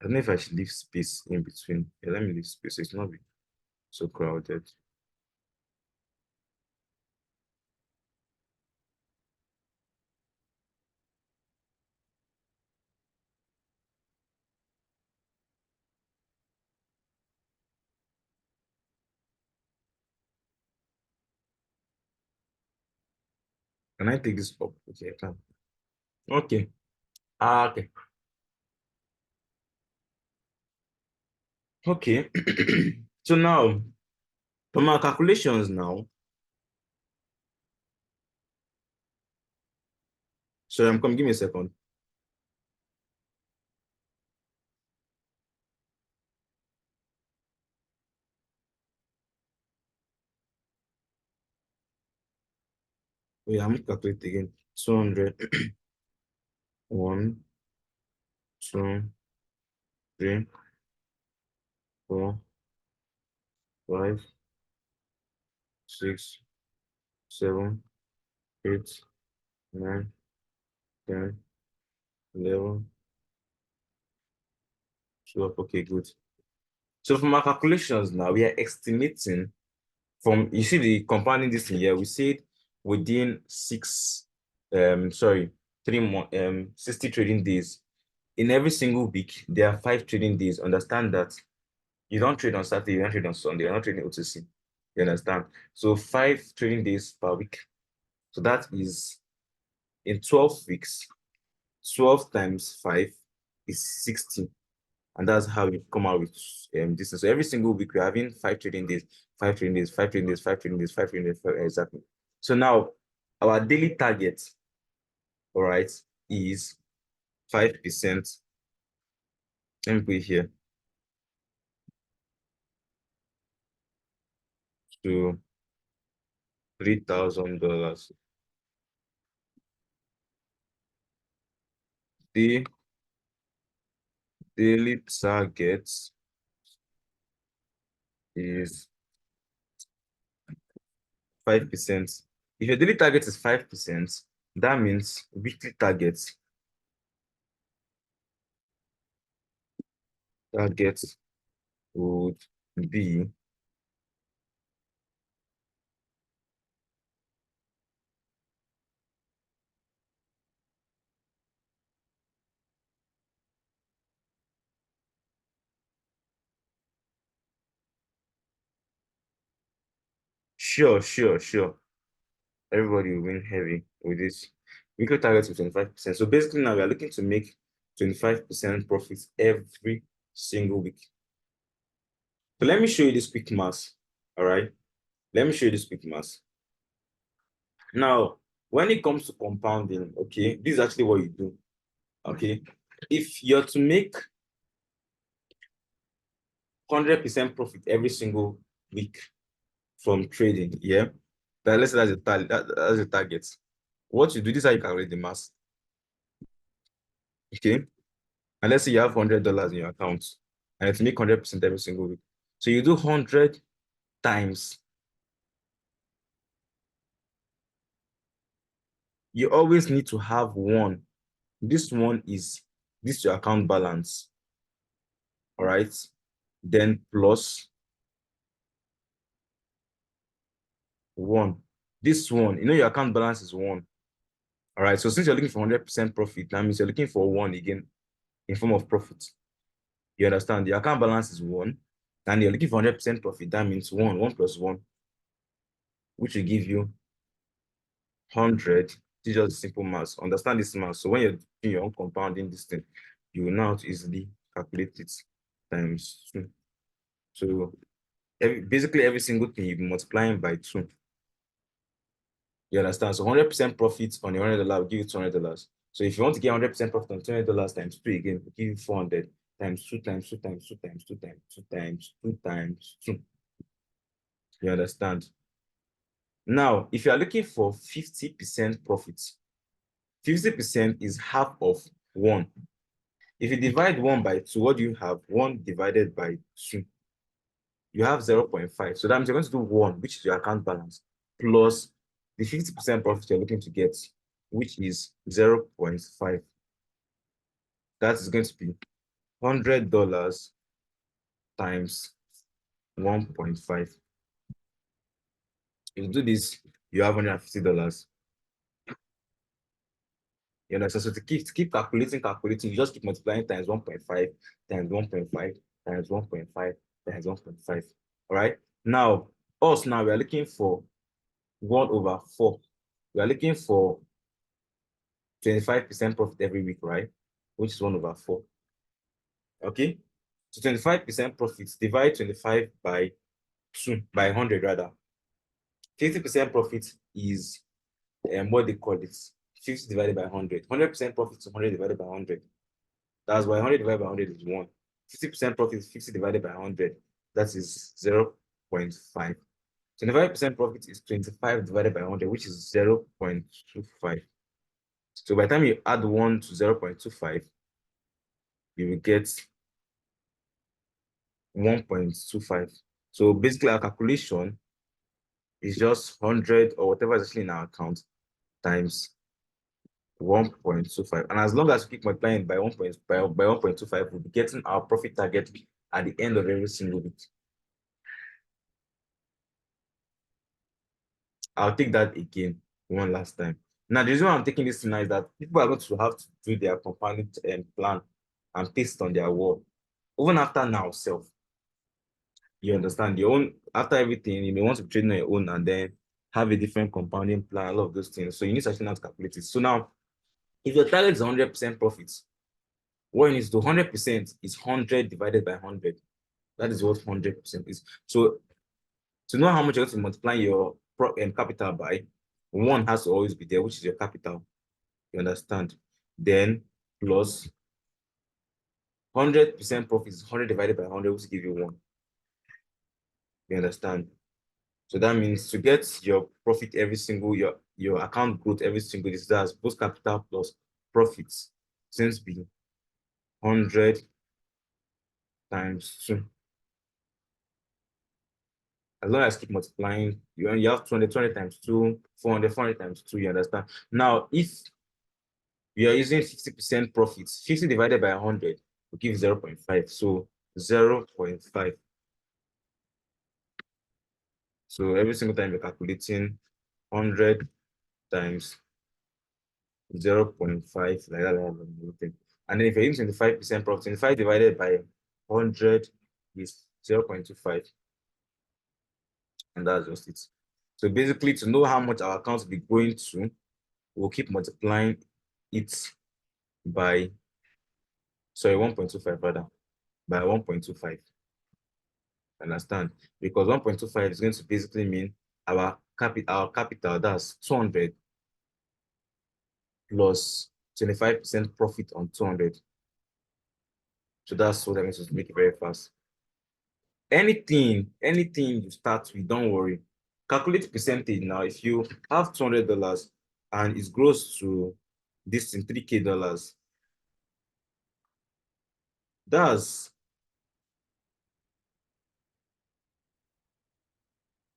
I don't know if I should leave space in between. Yeah, let me leave space. It's not be so crowded. Can I take this up? Okay, I can. Okay. Okay. Okay. So now, from our calculations now, so I'm coming, give me a second. Yeah, I'm calculating again. 200. 1, 2, 3, 4, 5, 6, 7, 8, 9, 10, 11, 12. Okay, good. So from our calculations now, we are estimating from, you see the compounding this here, we said within 60 trading days. In every single week, there are 5 trading days. Understand that you don't trade on Saturday, you don't trade on Sunday, you're not trading OTC. You understand? So 5 trading days per week. So that is in 12 weeks, 12 times 5 is 60. And that's how we come out with this. So every single week we're having 5 trading days, 5 trading days, 5 trading days, 5 trading days, 5 trading days, exactly. So now our daily target, all right, is 5%. Let me put it here. To $3,000. The daily target is 5%. If your daily target is 5%, that means weekly target would be sure. Everybody will win heavy with this. Weekly target is 25%. So basically now we are looking to make 25% profits every single week. So let me show you this quick math. All right. Let me show you this quick math. Now, when it comes to compounding, okay, this is actually what you do. Okay. If you're to make 100% profit every single week from trading, yeah, let's say that's a target. What you do, this is how you calculate the mass. Okay. And let's say you have $100 in your account and you have to make 100% every single week. So you do 100 times. You always need to have one. This one is this your account balance. All right. Then plus one. This one, your account balance is one. All right. So since you're looking for 100% profit, that means you're looking for one again in form of profit. You understand? The account balance is one, and you're looking for 100% profit. That means one plus one, which will give you 100. This is just simple math. Understand this math. So when you're doing your own compounding this thing, you will now easily calculate it times 2. So basically every single thing you'll be multiplying by 2. You understand? So 100% profit on your $100 will give you $200. So if you want to get 100% profit on $200 times 2 again, will give you 400 times 2 times 2 times 2 times 2 times 2 times 2 times 2. You understand? Now, if you are looking for 50% profit, 50% is half of 1. If you divide 1 by 2, what do you have? 1 divided by 2. You have 0.5. So that means you're going to do 1, which is your account balance, plus the 50% profit you're looking to get, which is 0.5. That is going to be $100 times 1.5. If you do this, you have $150. You understand? So to keep calculating, you just keep multiplying times 1.5, times 1.5, times 1.5, times 1.5. All right. Now, we are looking for 1/4. We are looking for 25% profit every week, right? Which is 1/4. Okay. So 25% profits, divide 25 by 2, by 100 rather. 50% profit is what they call it. 50 divided by 100. 100% profit is 100 divided by 100. That's why 100 divided by 100 is 1. 50% profit is 50 divided by 100. That is 0.5. 25% profit is 25 divided by 100, which is 0.25. So by the time you add 1 to 0.25, you will get 1.25. So basically our calculation is just 100 or whatever is actually in our account times 1.25. And as long as we keep multiplying by 1.25, we'll be getting our profit target at the end of every single week. I'll take that again one last time. Now, the reason why I'm taking this tonight is that people are going to have to do their compounding plan and paste on their wall. Even after now, self, you understand your own, after everything, you may want to be trading on your own, and then have a different compounding plan, all of those things. So you need to actually know how to calculate it. So now, if your target is 100% profits, what you need to do 100% is 100 divided by 100. That is what 100% is. So to know how much you're going to multiply your capital by, one has to always be there, which is your capital. You understand? Then plus 100% profit is 100 divided by 100, which give you 1. You understand? So that means to get your profit every single, your account growth every single, this is both capital plus profits, since be 100 times 2. As long as keep multiplying, you have 200 times 2, 400 times 2, you understand? Now, if you are using 50% profits, 50 divided by 100 will give 0.5. So 0.5. So every single time you're calculating 100 times 0.5, like that. And then if you're using 25% profit, 25 divided by 100 is 0.25. And that's just it. So basically, to know how much our account will be going to, we'll keep multiplying it by, sorry, 1.25 rather, by 1.25. Understand? Because 1.25 is going to basically mean our capital, that's 200 plus 25% profit on 200. So that's what I mean to make it very fast. Anything you start with, don't worry. Calculate percentage now. If you have $200 and it grows to this in $3K, that's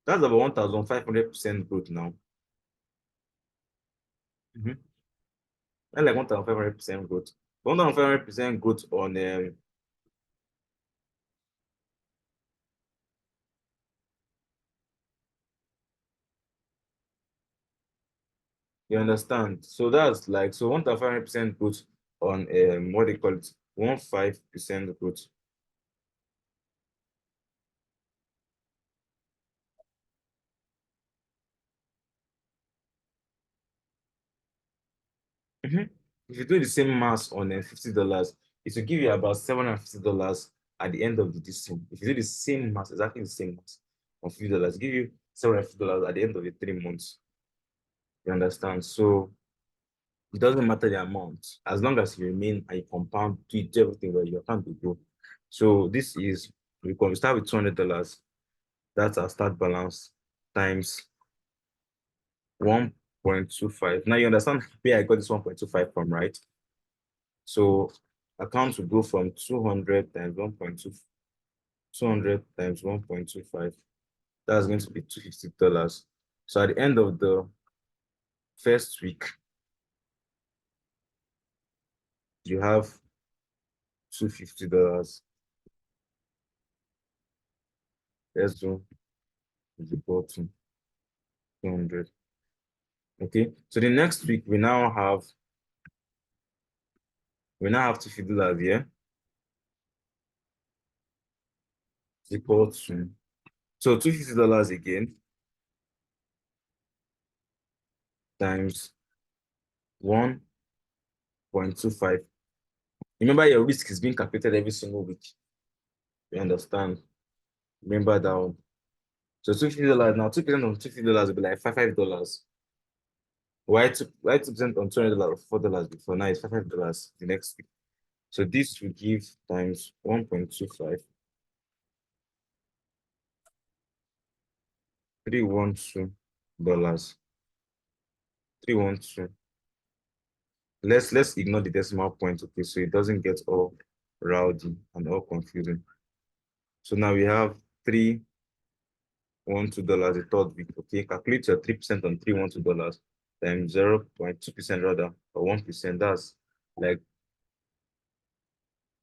about 1,500% growth now. That's like 1,500% growth. 1,500% growth on you understand? So that's like, so 1,500% growth on what they call it, 15% growth. If you do the same mass on $50, it will give you about $750 at the end of the distance. If you do the same mass, exactly the same mass on $50, give you $750 at the end of the 3 months. You understand? So it doesn't matter the amount, as long as you remain and you compound, do everything where your account will grow. So this is, we start with $200. That's our start balance times 1.25. Now you understand where I got this 1.25 from, right? So accounts will go from 200 times 1.2, 200 times 1.25. That's going to be $250. So at the end of the first week, you have $250. Let's do is equal to 200. Okay. So the next week we now have $250 here. Is equal to, so $250 again times 1.25. Remember, your risk is being calculated every single week. You understand? Remember that one. So $250 now, 2% on $250 will be like $5. Why 2% on $200 $4 before? Now it's $5 the next week. So this will give times 1.25, 312 dollars. 312. Let's ignore the decimal point, okay, so it doesn't get all rowdy and all confusing. So now we have $312 the third week. Okay, calculate your 3% on $312 times 0.2% rather, or 1%. That's like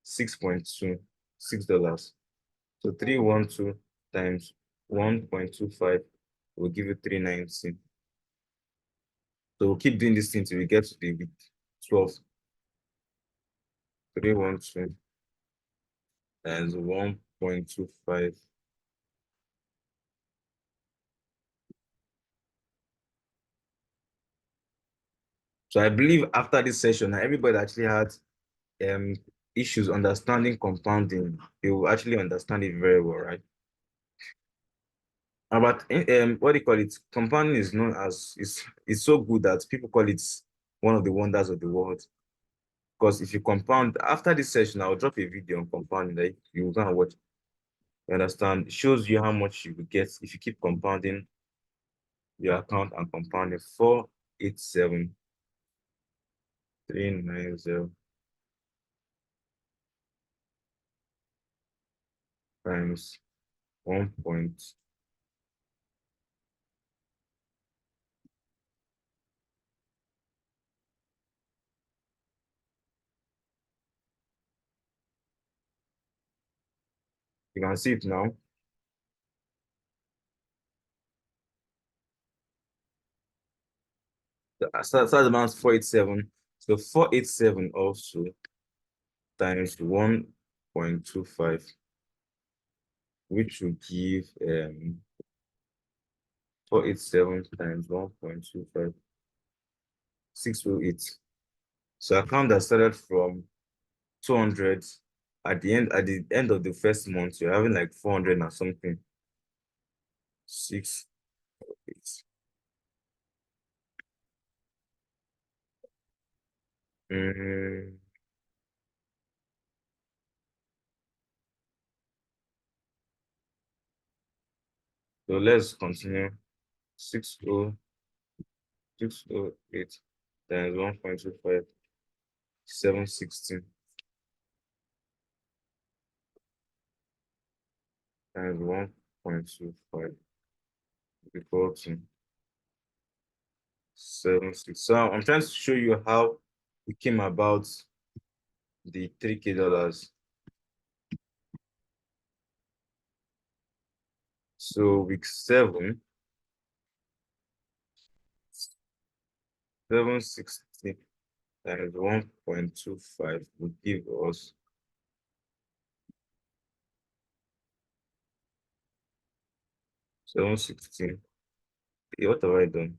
$6.26. So 312 times 1.25 will give you 390. So we'll keep doing this thing till we get to the week 12. 312 times 1.25 So I believe after this session, everybody actually had um issues understanding compounding. They will actually understand it very well, right? But what do you call it? Compounding is known as it's so good that people call it one of the wonders of the world. Because if you compound after this session, I'll drop a video on compounding that you can watch. You understand? It shows you how much you will get if you keep compounding your account and compounding 487,390 times 1 point. You can see it now. The start amount is 487. So 487 also times 1.25, which will give 487 times 1.25, 608. So account that started from 200 at the end of the first month, you're having like 400 and something. 608. Mm, so let's continue. 608 times 1.25, 716 times 1.25 equal to 76. So I'm trying to show you how we came about the $3K. So week 760 times 1.25 will give us 716. Okay, what have I done?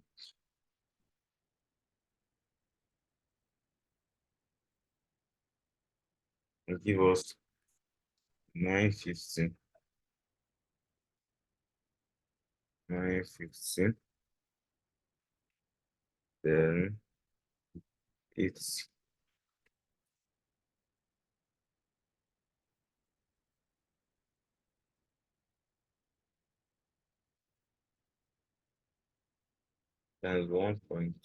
It give us 915. 915. Then it's times 1 point.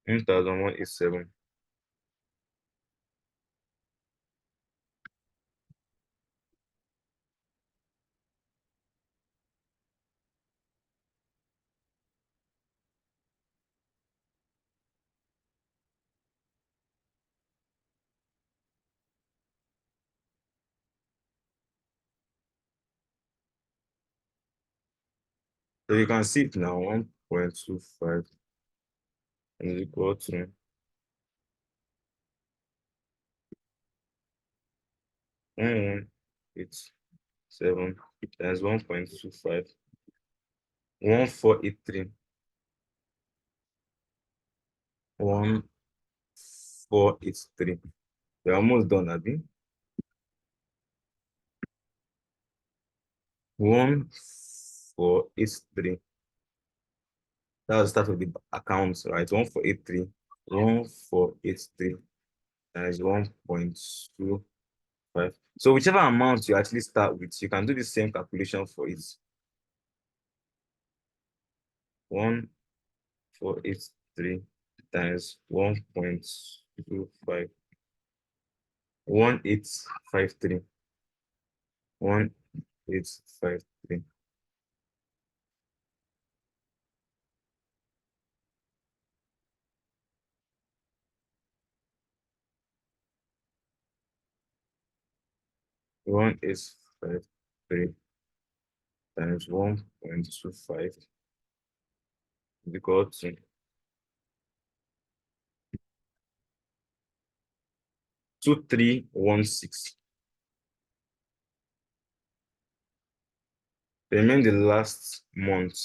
One thousand one eight seven. So you can see it now, 1.25 is equal to 1187 times 1.25, 1483. 1483. We're almost done, Abby. 1483. That's the start of the accounts, right? 1483. 1483 times 1.25. So whichever amount you actually start with, you can do the same calculation for it. 1483 times 1.25. 1853. 1853. 1853 times 1.25 is equal to 2316. Remain the last month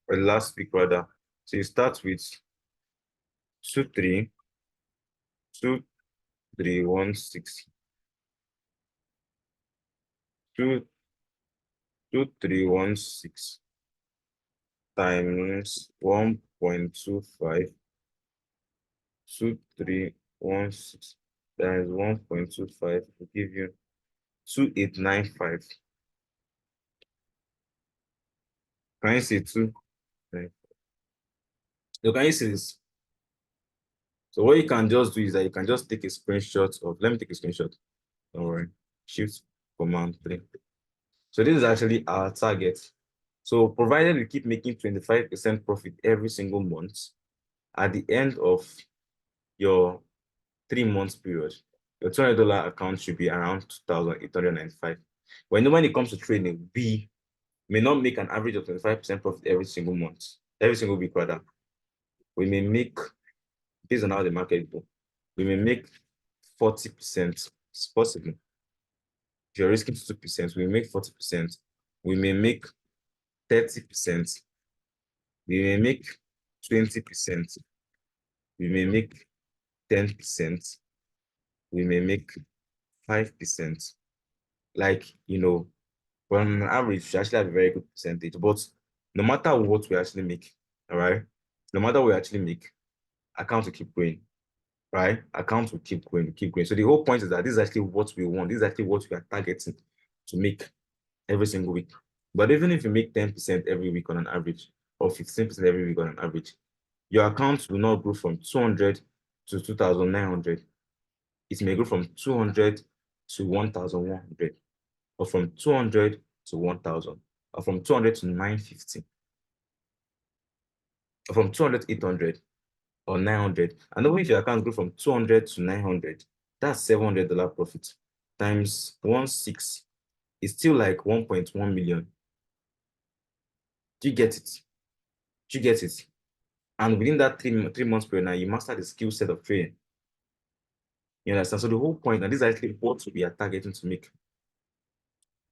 or last week rather. So you start with 2316. 2316 times 1.25. 2316 times 1.25 will give you 2895. Can you see two? Right. So can you see this? So what you can just do is that you can just take a screenshot of, let me take a screenshot. Don't worry. Shift Command 3. So this is actually our target. So provided we keep making 25% profit every single month, at the end of your 3 months period, your $200 account should be around 2,895. When it comes to trading, we may not make an average of 25% profit every single month, every single week rather. We may make, based on how the market go, we may make 40%. It's possible. If you're risking 2%, we may make 40%. We may make 30%. We may make 20%. We may make 10%. We may make 5%. Like, on average, we actually have a very good percentage. But no matter what we actually make, all right, no matter what we actually make, account will keep growing, right? Account will keep growing, keep growing. So the whole point is that this is actually what we want. This is actually what we are targeting to make every single week. But even if you make 10% every week on an average, or 15% every week on an average, your account will not grow from 200 to 2,900. It may grow from 200 to 1,100, or from 200 to 1,000, or from 200 to 950, or from 200 to 800, or 900. And even if your account grew from 200 to 900, that's $700 profit times 1.6 is still like 1.1 million. Do you get it? Do you get it? And within that three months period, now you master the skill set of trading. You understand? So the whole point, and this is actually what we are targeting to make.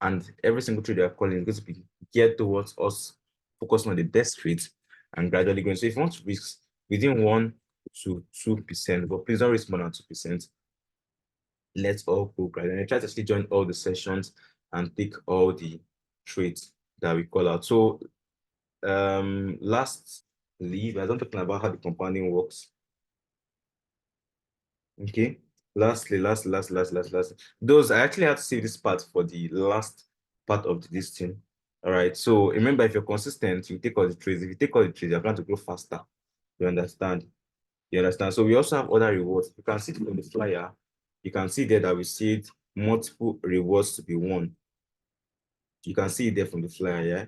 And every single trade we are calling is going to be geared towards us focusing on the best trades and gradually going. So if you want to risk within 1 to 2%, but please don't risk more than 2%. Let's all go gradually. Try to actually join all the sessions and take all the trades that we call out. So lastly, I don't talking about how the compounding works. Okay. Lastly, those I actually have to save this part for the last part of this thing. All right. So remember, if you're consistent, you take all the trades. If you take all the trades, you're going to grow faster. You understand? You understand? So we also have other rewards. You can see it on the flyer. You can see there that we said multiple rewards to be won. You can see it there from the flyer, yeah?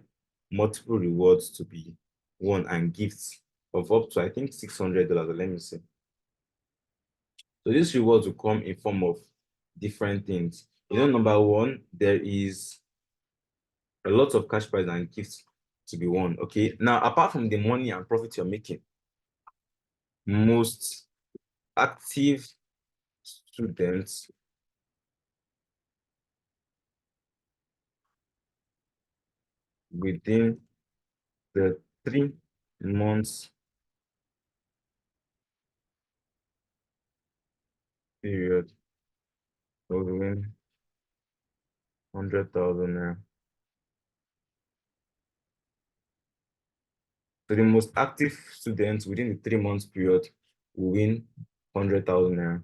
Multiple rewards to be won and gifts of up to, I think, $600. Let me see. So these rewards will come in form of different things. Number one, there is a lot of cash prize and gifts to be won. Okay. Now, apart from the money and profit you're making, most active students within the 3 months period will win 100,000 naira. So the most active students within the 3 months period will win 100,000 naira.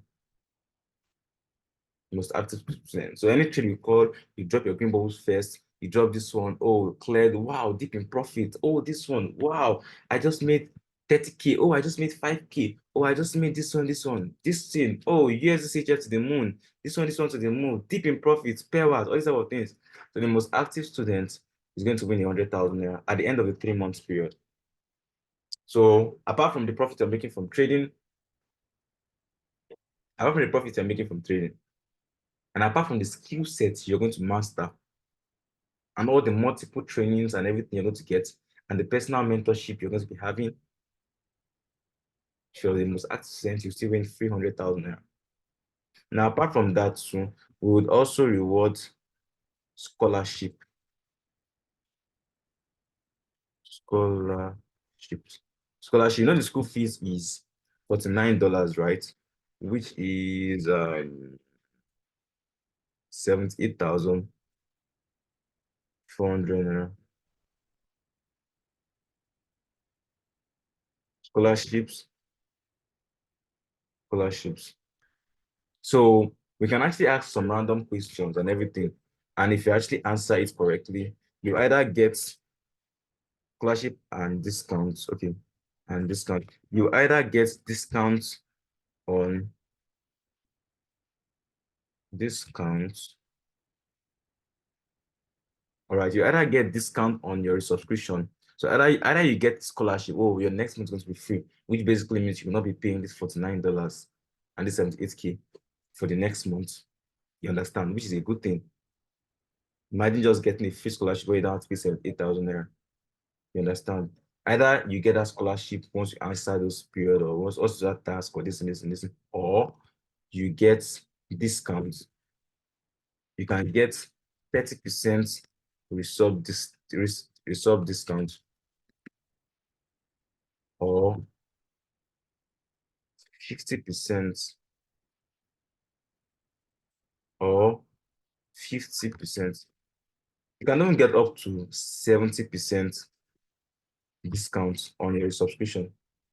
Most active students. So any trade you call, you drop your green bubbles first, you drop this one, oh, cleared, wow, deep in profit. Oh, this one, wow, I just made 30K. Oh, I just made 5K. Oh, I just made this one. This thing, oh, USDCHF to the moon. This one to the moon. Deep in profit, pair all these type of things. So the most active student is going to win 100,000 naira at the end of the 3 months period. So apart from the profit you're making from trading, and apart from the skill sets you're going to master, and all the multiple trainings and everything you're going to get, and the personal mentorship you're going to be having, if you're the most active student, you still win 300,000 naira. Now, apart from that too, we would also reward scholarship. Scholarships. Scholarship, you know the school fees is $49, right? Which is 78,400 scholarships, scholarships. So we can actually ask some random questions and everything. And if you actually answer it correctly, you either get scholarship and discounts. Okay. And discount. You either get discounts on discounts. All right. You either get discount on your subscription. So either you get scholarship, oh, your next month is going to be free, which basically means you will not be paying this $49 and this 78K for the next month. You understand, which is a good thing. Imagine just getting a free scholarship where you don't have to pay 78,000 naira. You understand? Either you get that scholarship once you answer those period or once also that task or this and this and this, or you get discounts. You can get 30% resub discount or 50% or 50%. You can even get up to 70% discount on your subscription.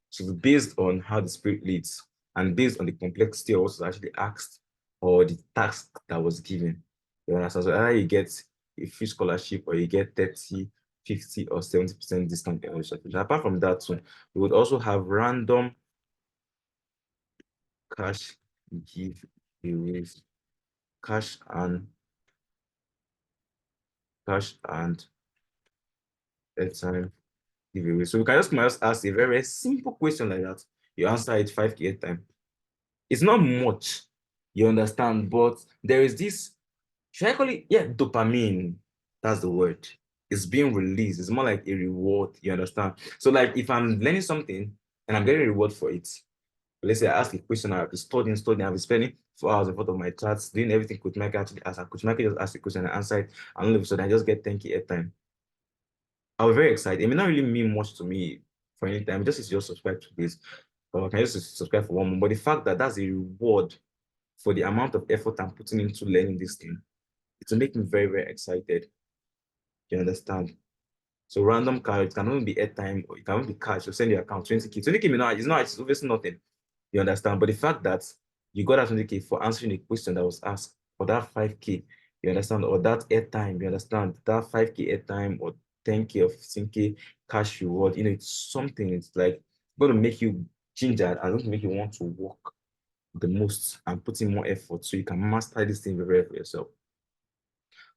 So based on how the spirit leads and based on the complexity of what's actually asked or the task that was given. You understand? So either you get a free scholarship or you get 30, 50, or 70% discount on your subscription. Apart from that, too, we would also have random cash giveaways, cash and cash and airtime giveaway. So we can just ask a very simple question like that. You answer it 5K airtime. It's not much, you understand, but there is this, should I call it? Yeah, dopamine. That's the word. It's being released. It's more like a reward, you understand? So like if I'm learning something and I'm getting a reward for it, let's say I ask a question, I've been studying, I've been spending 4 hours in front of my charts, doing everything Coach Michael actually asked. Coach Michael just asked a question and answer it, and all of a sudden I just get 10K airtime. I was very excited. It may not really mean much to me for any time, just subscribe to this, or I can just subscribe for 1 month. But the fact that that's a reward for the amount of effort I'm putting into learning this thing, it will make me very, very excited. You understand? So random cash, it can only be airtime or it can only be cash. You send your account 20K. 20K may not, it's obviously nothing. You understand? But the fact that you got that 20K for answering a question that was asked, or that 5K, you understand, or that airtime, you understand, that 5K airtime or 10K or 15K cash reward, it's something, it's like going to make you ginger and going to make you want to work the most and put in more effort so you can master this thing very well for yourself.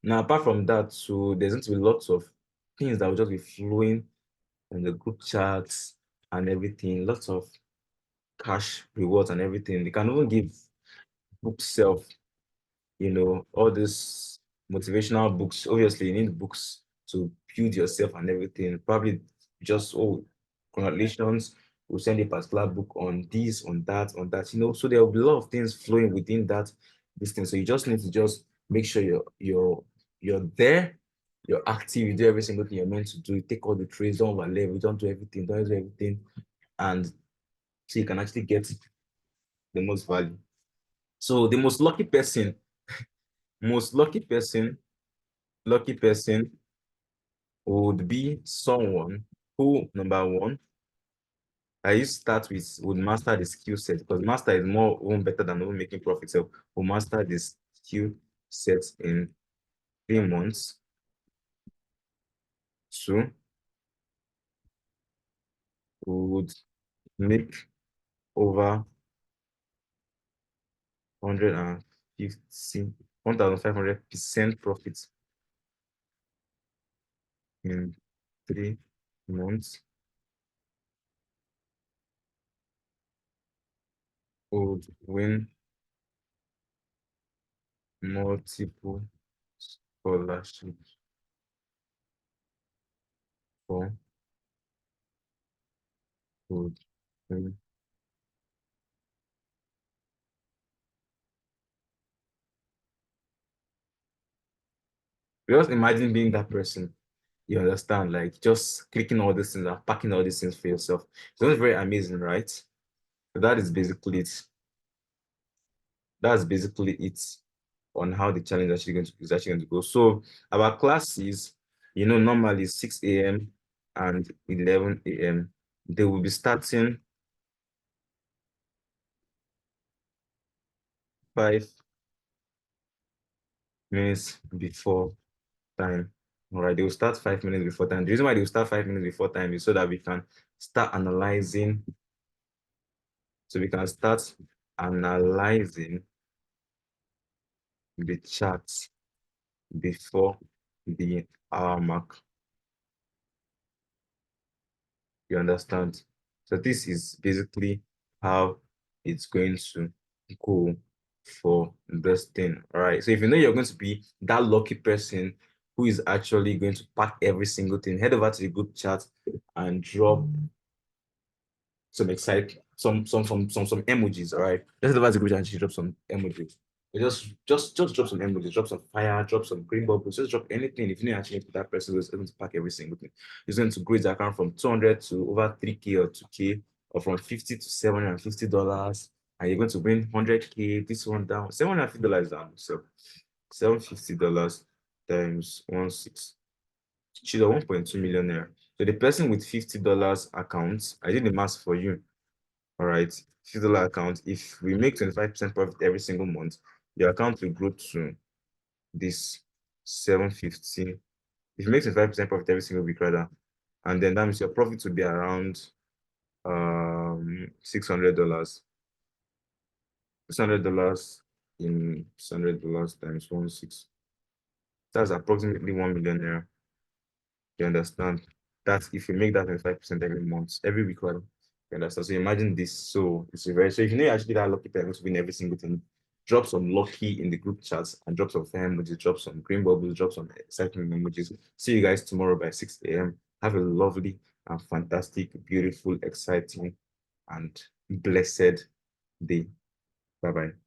Now, apart from that, so there's going to be lots of things that will just be flowing in the group chats and everything, lots of cash rewards and everything. They can even give book self, all these motivational books. Obviously, you need books to build yourself and everything. Probably just, oh, congratulations, we'll send a particular book on this, on that, on that, So there will be a lot of things flowing within that distance. So you just need to just make sure you're there, you're active, you do every single thing you're meant to do, you take all the trades, don't overlap, don't do everything, and so you can actually get the most value. So the most lucky person would be someone who, number one, I used to start with would master the skill set because master is more even better than even making profit. So will master this skill set in 3 months. Two, would make over 150, 1,500% profit in 3 months. Would win multiple scholarships for would win Just imagine being that person. You understand? Like just clicking all these things and packing all these things for yourself. So it's very amazing, right? So that is basically it. That's basically it on how the challenge is actually going to go. So our classes, normally 6 a.m. and 11 a.m. They will be starting 5 minutes before time. All right, they will start 5 minutes before time. The reason why they will start 5 minutes before time is so that we can start analyzing. So we can start analyzing the charts before the hour mark. You understand? So this is basically how it's going to go for this thing. All right. So if you know you're going to be that lucky person who is actually going to pack every single thing, head over to the group chat and drop some excite some emojis. All right. Just head over to the group chat and drop some emojis. Just drop some emojis, drop some fire, drop some green bubbles, just drop anything. If you know actually that person is going to pack every single thing, it's going to grow his account from 200 to over 3K or 2K, or from 50 to $750, and you're going to win 100K. This one down, $750 down. So $750 times 1.6, she's a 1.2 millionaire. So the person with $50 account, I did the math for you. All right, $50 account. If we make 25% profit every single month, your account will grow to this 750. If you make 25% profit every single week, rather, and then that means your profit will be around $600. $600 in $600 times 1.6. That's approximately 1 million naira. You understand? That's if you make that 25% every month, every week, rather. You understand? So imagine this. So it's a very, so if you know you're actually that lucky person to win every single thing, drop some lucky in the group chats and drop some fire emojis, drop some green bubbles, drop some exciting emojis. See you guys tomorrow by 6 a.m. Have a lovely and fantastic, beautiful, exciting, and blessed day. Bye bye.